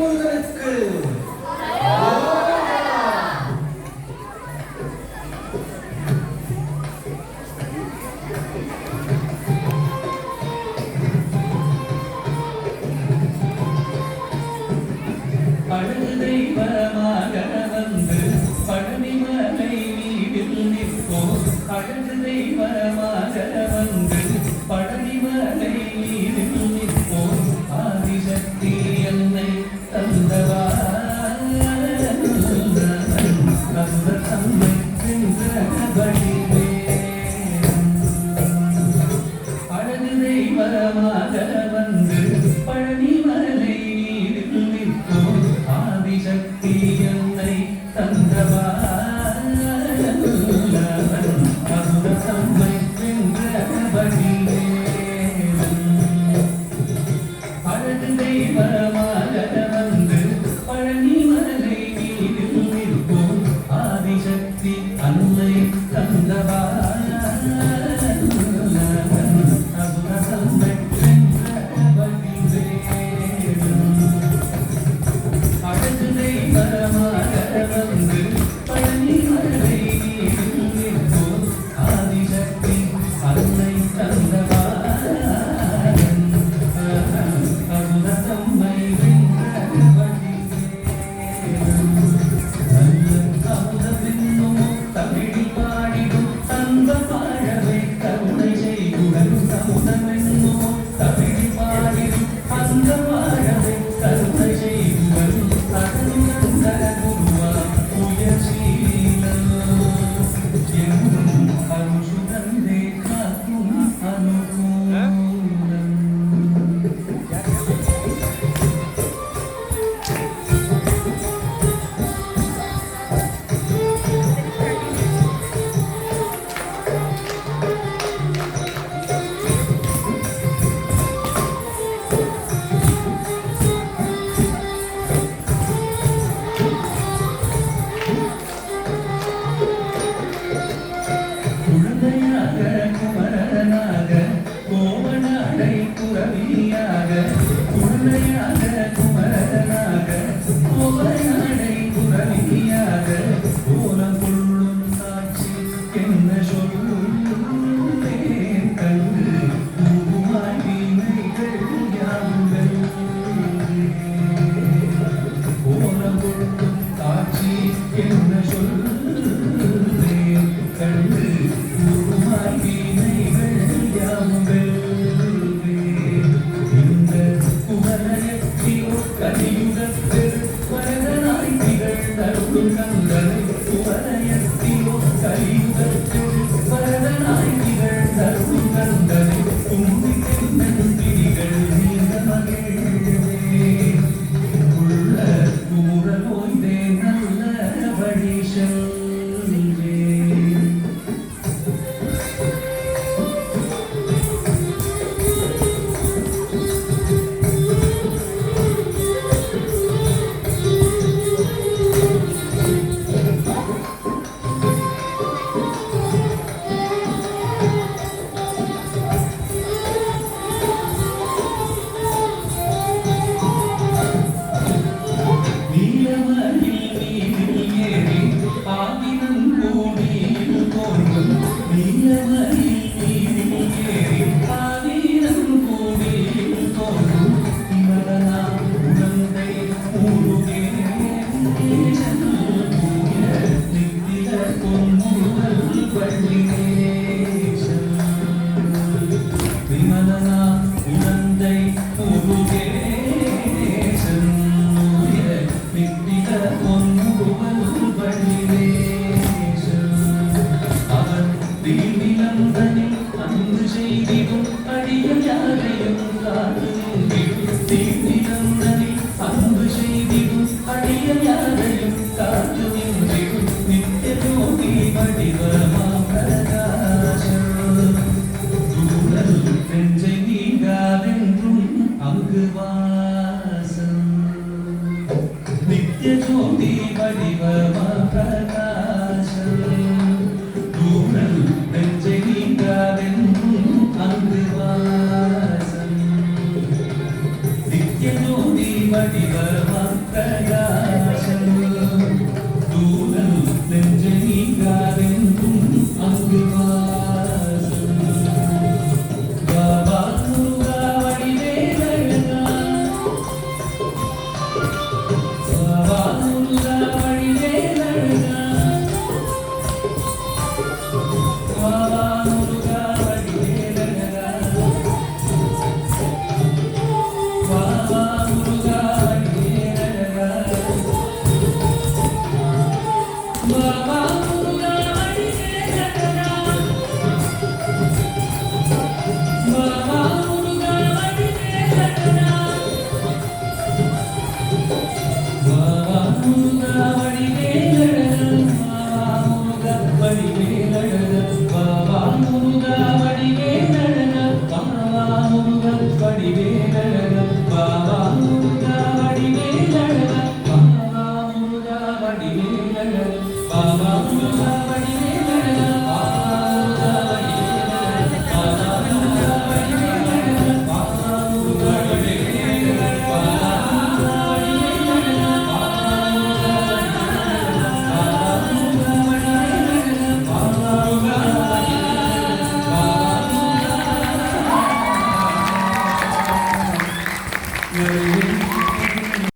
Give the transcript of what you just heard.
முருகனுக்கு அழகு தெய்வமாக வந்து பழனிமலை மீதில் நிற்போம். அழகு தெய்வமாக வந்து பழனிமலை மீதில் நிற்போம். ஆதிசக்தி என்னை தந்தவா தந்தை சென்ற வழிவே அழகு தெய்வமாக வந்து பழனிமலை மீதில் நிற்போம். ஆதிசக்தி என்னை தந்தவா தந்தை சென்ற வழிவே அழகு தெய்வமாக வந்து பழனிமலை மீதில் நிற்போம். ஆதிசக்தி அன்னை தந்தவா அழகு தெய்வமாக வந்து பழனிமலை மீதில் நிற்போம். ஆதிசக்தி அன்னை தந்தவா அமுதம்மை வென்ற வழிவே அமுதமென்னும் தமிழில் பாடிடும் தந்த பாழவை கருணை செய்குடன் அமுதமென்னும் தமிழில் பாடிடும் அந்த பாழவை கருணை செய்குடன் அருணந்த குருவா உயர்சீலம் என்னும் அருசுதந்தே காக்கும் அனுகூலம். குழந்தையாக குமரனாக கோவனாடை குரவியாக குழந்தையாக குமரனாக கோவனாடை குரவியாக கோலம் கொள்ளும் காட்சி என்ன சொல்லுவேன் கண்டு பூவாய் வீணைகள் யாவுங்கள் கோலம் கொள்ளும் காட்சி என்ன சொல்லுவேன் கண்டு பூவாய் வீணைகள் யாவுங்கள் இந்த குமரயத்திலோ கலியுகத்தில் வரதனாய் திகழ்ந்தருளும் கந்தனை குமரயத்திலோ கலியுகத்தில் வரதனாய் திகழ்ந்தருளும் கந்தனை கும்பித்தின் திரிகள் நீங்க மகிழ்வே உள்ள குமுறல் ஓய்ந்தே நல்ல வழி செல்வே. நீலமயில் மீதில் ஏறி ஆதினம் கோடியில் தோன்றும். நீலமயில் மீதில் ஏறி ஆதினம் கோடியில் தோன்றும். இவரனா உடந்தை ஊருகேசன் தூய நித்தில பொன்முதல் வள்ளினேசன். விமலனா உடந்தை ஊருகேசன் நித்தில பொன்முதல் வள்ளினேசன். அவர் தீவிலந்தனில் அன்பு செய்திடும் அடியும் யாரையும் காத்து நின்றிடும். தீவிலந்தனில் அன்பு செய்திடும் அடியும் யாரையும் காத்து நின்றிடும். நித்திய ஜோதி வடிவமா பிரகாசம் தூரல் நெஞ்சை நீங்காதென்றும் அங்கு வாசம். நித்திய ஜோதி வடிவமா பிரகாசம் தூரல் நெஞ்சை நீங்காதென்றும் அங்கு வாசம். நித்திய ஜோதி வடிவமா நிறைவே